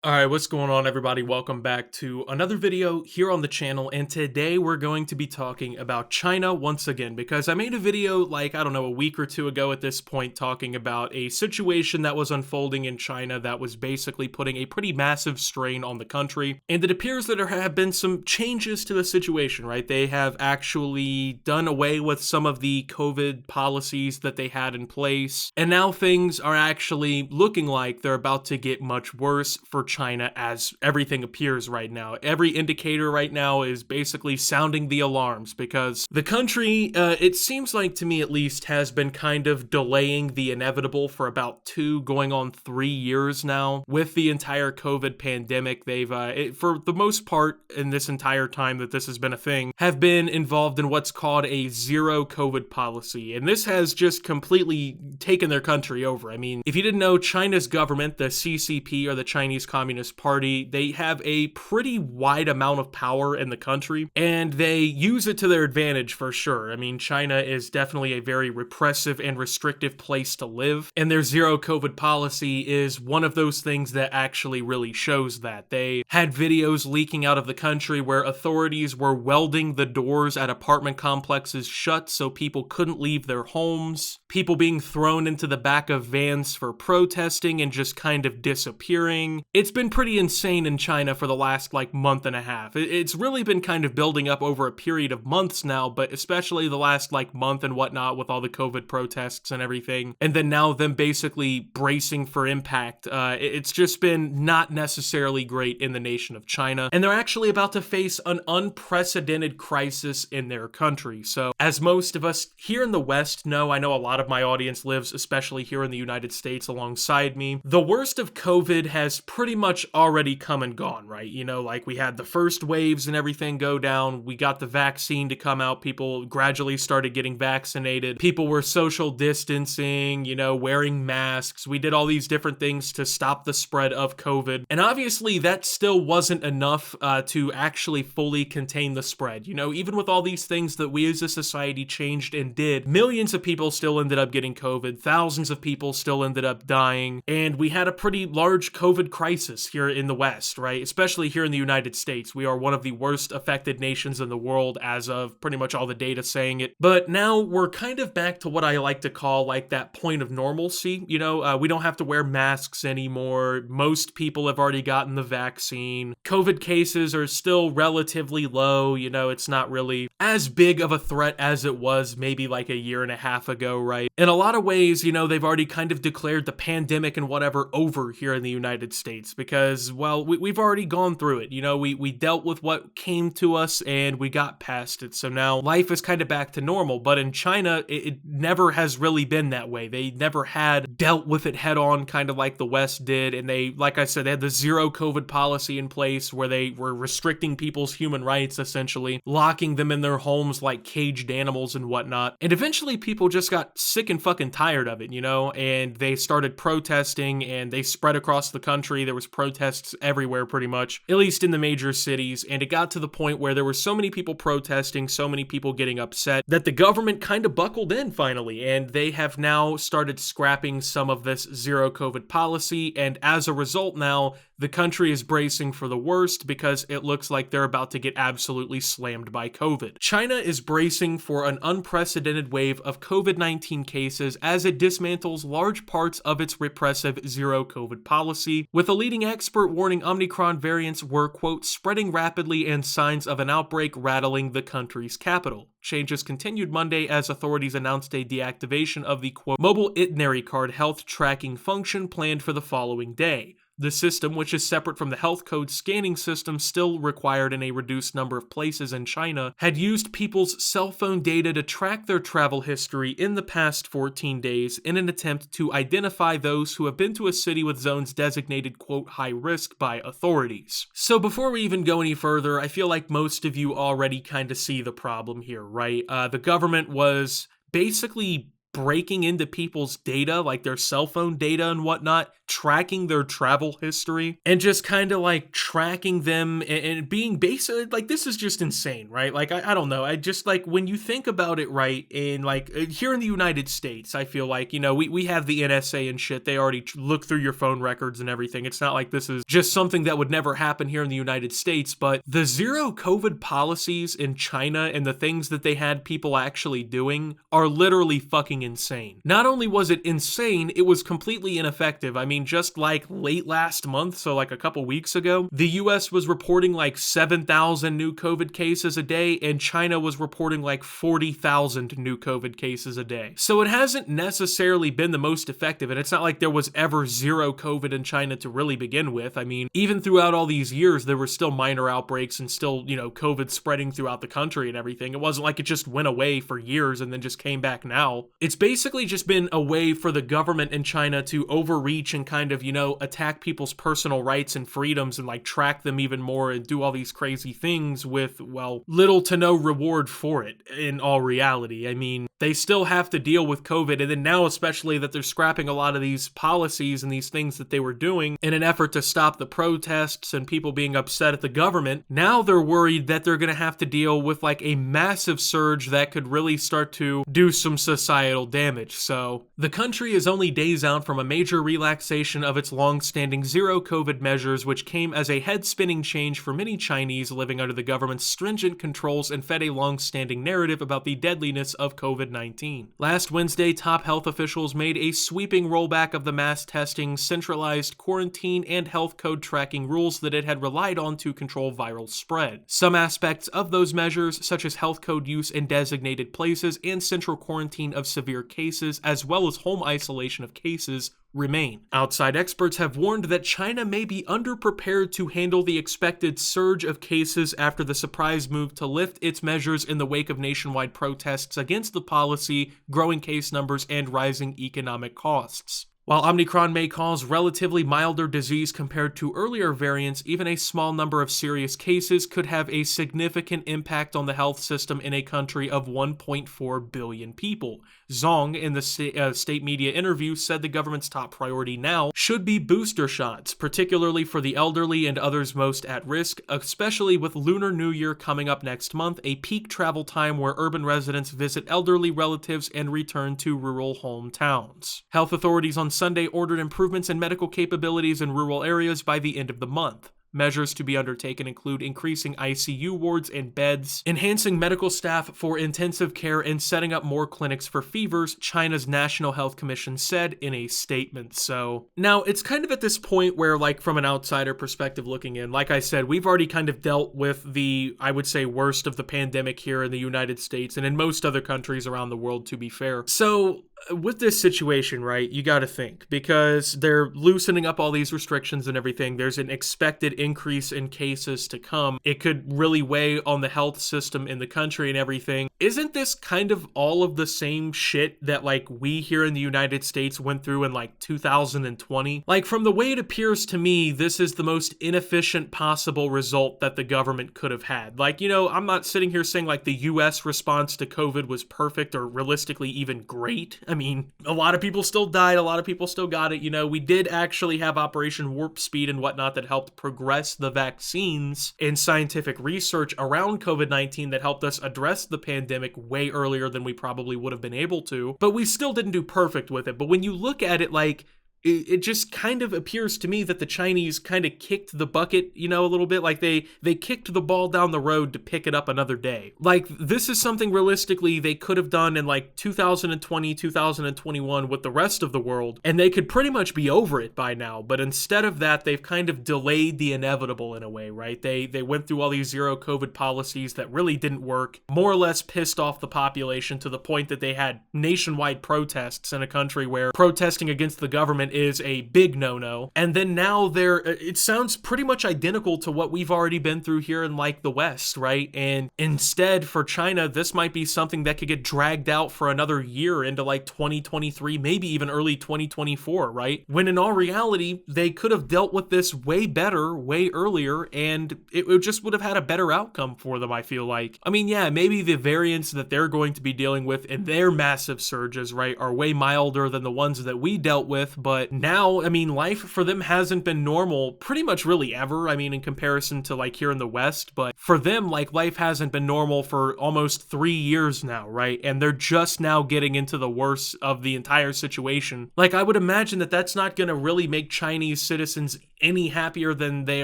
Alright, what's going on everybody? Welcome back to another video here on the channel, and today we're going to be talking about China once again, because I made a video like, I don't know, a week or two ago at this point talking about a situation that was unfolding in China that was basically putting a pretty massive strain on the country, and it appears that there have been some changes to the situation, right? They have actually done away with some of the COVID policies that they had in place, and now things are actually looking like they're about to get much worse for China as everything appears right now. Every indicator right now is basically sounding the alarms because the country, it seems like to me at least, has been kind of delaying the inevitable for about 2 going on 3 years now. With the entire COVID pandemic, they've, for the most part in this entire time that this has been a thing, have been involved in what's called a zero COVID policy. And this has just completely taken their country over. I mean, if you didn't know, China's government, the CCP or the Chinese Communist Party, they have a pretty wide amount of power in the country, and they use it to their advantage for sure. I mean, China is definitely a very repressive and restrictive place to live, and their zero COVID policy is one of those things that actually really shows that. They had videos leaking out of the country where authorities were welding the doors at apartment complexes shut so people couldn't leave their homes, people being thrown into the back of vans for protesting and just kind of disappearing. It's been pretty insane in China for the last month and a half. It's really been kind of building up over a period of months now, but especially the last month and whatnot with all the COVID protests and everything. And then now them basically bracing for impact. It's just been not necessarily great in the nation of China. And they're actually about to face an unprecedented crisis in their country. So as most of us here in the West know, I know a lot of my audience lives, especially here in the United States alongside me, the worst of COVID has pretty much already come and gone, right? You know, we had the first waves and everything go down. We got the vaccine to come out. People gradually started getting vaccinated. People were social distancing, wearing masks. We did all these different things to stop the spread of COVID. And obviously that still wasn't enough to actually fully contain the spread. Even with all these things that we as a society changed and did, millions of people still ended up getting COVID. Thousands of people still ended up dying. And we had a pretty large COVID crisis here in the West, right? Especially here in the United States. We are one of the worst affected nations in the world as of pretty much all the data saying it. But now we're kind of back to what I like to call that point of normalcy. We don't have to wear masks anymore. Most people have already gotten the vaccine. COVID cases are still relatively low. It's not really as big of a threat as it was maybe a year and a half ago, right? In a lot of ways, they've already kind of declared the pandemic and whatever over here in the United States because, well, we've already gone through it. We dealt with what came to us and we got past it. So now life is kind of back to normal. But in China, it never has really been that way. They never had dealt with it head on, kind of like the West did. And they, like I said, they had the zero COVID policy in place where they were restricting people's human rights, essentially, locking them in their homes like caged animals and whatnot. And eventually people just got sick and fucking tired of it, and they started protesting and they spread across the country. There was protests everywhere pretty much, at least in the major cities. And it got to the point where there were so many people protesting, so many people getting upset that the government kind of buckled in finally. And they have now started scrapping some of this zero COVID policy. And as a result now, the country is bracing for the worst because it looks like they're about to get absolutely slammed by COVID. China is bracing for an unprecedented wave of COVID-19 cases as it dismantles large parts of its repressive zero COVID policy, with a leading expert warning Omicron variants were, quote, spreading rapidly and signs of an outbreak rattling the country's capital. Changes continued Monday as authorities announced a deactivation of the, quote, mobile itinerary card health tracking function planned for the following day. The system, which is separate from the health code scanning system still required in a reduced number of places in China, had used people's cell phone data to track their travel history in the past 14 days in an attempt to identify those who have been to a city with zones designated, quote, high risk by authorities. So before we even go any further, I feel like most of you already kind of see the problem here, right? The government was basically breaking into people's data, like their cell phone data and whatnot, tracking their travel history and just kind of like tracking them and being basically like, this is just insane, right? Like, I don't know. I just like when you think about it, right? And like here in the United States, I feel like, we have the NSA and shit. They already look through your phone records and everything. It's not like this is just something that would never happen here in the United States, but the zero COVID policies in China and the things that they had people actually doing are literally fucking insane. Not only was it insane, it was completely ineffective. I mean, just like late last month, so like a couple weeks ago, the US was reporting like 7,000 new COVID cases a day, and China was reporting like 40,000 new COVID cases a day. So it hasn't necessarily been the most effective, and it's not like there was ever zero COVID in China to really begin with. I mean, even throughout all these years, there were still minor outbreaks and still, COVID spreading throughout the country and everything. It wasn't like it just went away for years and then just came back now. It's basically just been a way for the government in China to overreach and kind of, attack people's personal rights and freedoms and like track them even more and do all these crazy things with, well, little to no reward for it in all reality. I mean, they still have to deal with COVID, and then now especially that they're scrapping a lot of these policies and these things that they were doing in an effort to stop the protests and people being upset at the government. Now they're worried that they're going to have to deal with like a massive surge that could really start to do some societal damage. So the country is only days out from a major relaxation of its long-standing zero COVID measures, which came as a head-spinning change for many Chinese living under the government's stringent controls and fed a long-standing narrative about the deadliness of COVID-19. Last Wednesday, top health officials made a sweeping rollback of the mass testing, centralized quarantine, and health code tracking rules that it had relied on to control viral spread. Some aspects of those measures, such as health code use in designated places and central quarantine of severe cases, as well as home isolation of cases, remain. Outside experts have warned that China may be underprepared to handle the expected surge of cases after the surprise move to lift its measures in the wake of nationwide protests against the policy, growing case numbers, and rising economic costs. While Omicron may cause relatively milder disease compared to earlier variants, even a small number of serious cases could have a significant impact on the health system in a country of 1.4 billion people. Zhong, in the state media interview, said the government's top priority now should be booster shots, particularly for the elderly and others most at risk, especially with Lunar New Year coming up next month, a peak travel time where urban residents visit elderly relatives and return to rural hometowns. Health authorities on Sunday ordered improvements in medical capabilities in rural areas by the end of the month. Measures to be undertaken include increasing ICU wards and beds, enhancing medical staff for intensive care, and setting up more clinics for fevers, China's National Health Commission said in a statement. So now it's kind of at this point where, like, from an outsider perspective looking in, like I said, we've already kind of dealt with the, I would say, worst of the pandemic here in the United States and in most other countries around the world, to be fair. So with this situation, right, you got to think, because they're loosening up all these restrictions and everything, there's an expected increase in cases to come. It could really weigh on the health system in the country and everything. Isn't this kind of all of the same shit that, like, we here in the United States went through in, like, 2020? Like, from the way it appears to me, this is the most inefficient possible result that the government could have had. Like, I'm not sitting here saying, like, the US response to COVID was perfect or realistically even great. I mean, a lot of people still died, a lot of people still got it. We did actually have Operation Warp Speed and whatnot that helped progress the vaccines and scientific research around COVID-19 that helped us address the pandemic way earlier than we probably would have been able to. But we still didn't do perfect with it. But when you look at it, like, it just kind of appears to me that the Chinese kind of kicked the bucket, a little bit. Like they kicked the ball down the road to pick it up another day. Like, this is something realistically they could have done in like 2020, 2021 with the rest of the world, and they could pretty much be over it by now. But instead of that, they've kind of delayed the inevitable in a way, right? They went through all these zero COVID policies that really didn't work, more or less pissed off the population to the point that they had nationwide protests in a country where protesting against the government is a big no-no. And then now it sounds pretty much identical to what we've already been through here in like the West, right? And instead for China, this might be something that could get dragged out for another year into like 2023, maybe even early 2024, right? When in all reality, they could have dealt with this way better, way earlier, and it just would have had a better outcome for them, I feel like. I mean, yeah, maybe the variants that they're going to be dealing with in their massive surges, right, are way milder than the ones that we dealt with, but but now, I mean, life for them hasn't been normal pretty much really ever. I mean, in comparison to like here in the West, but for them, like life hasn't been normal for almost 3 years now, right? And they're just now getting into the worst of the entire situation. Like, I would imagine that that's not going to really make Chinese citizens any happier than they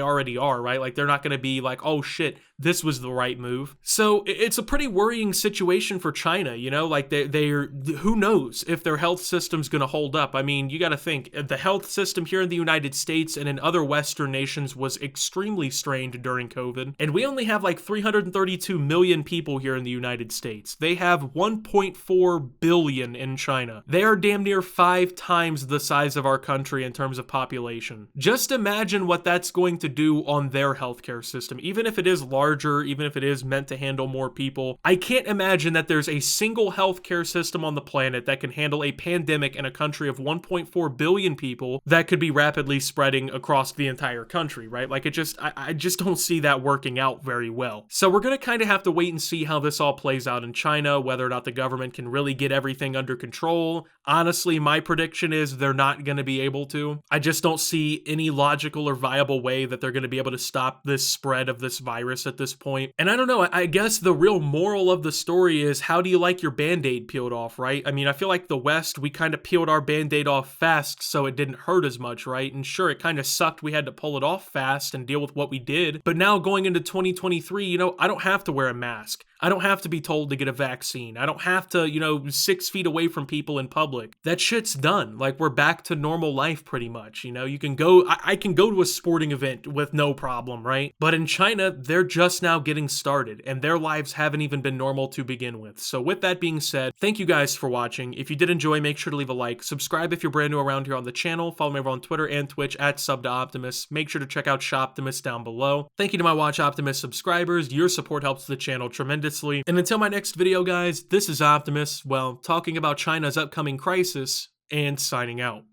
already are, right? Like, they're not going to be like, oh shit, this was the right move. So it's a pretty worrying situation for China, you know, like they're who knows if their health system's going to hold up. I mean, you got to think the health system here in the United States and in other Western nations was extremely strained during COVID. And we only have like 332 million people here in the United States. They have 1.4 billion in China. They are damn near 5 times the size of our country in terms of population. Just imagine what that's going to do on their healthcare system, even if it is larger, even if it is meant to handle more people. I can't imagine that there's a single healthcare system on the planet that can handle a pandemic in a country of 1.4 billion people that could be rapidly spreading across the entire country, right? Like I just don't see that working out very well. So we're gonna kind of have to wait and see how this all plays out in China, whether or not the government can really get everything under control. Honestly, my prediction is they're not gonna be able to. I just don't see any logical or viable way that they're gonna be able to stop this spread of this virus at this point. And I don't know, I guess the real moral of the story is, how do you like your band-aid peeled off, right? I mean, I feel like the West, we kind of peeled our band-aid off fast so it didn't hurt as much, right? And sure, it kind of sucked we had to pull it off fast and deal with what we did. But now going into 2023, you know, I don't have to wear a mask. I don't have to be told to get a vaccine. I don't have to, you know, 6 feet away from people in public. That shit's done. Like, we're back to normal life pretty much, you know? You can go, I can go to a sporting event with no problem, right? But in China, they're just now getting started, and their lives haven't even been normal to begin with. So with that being said, thank you guys for watching. If you did enjoy, make sure to leave a like. Subscribe if you're brand new around here on the channel. Follow me over on Twitter and Twitch at @subtooptimus. Make sure to check out Shoptimus down below. Thank you to my Watch Optimus subscribers. Your support helps the channel tremendously. And until my next video, guys, this is Optimus, well, talking about China's upcoming crisis and signing out.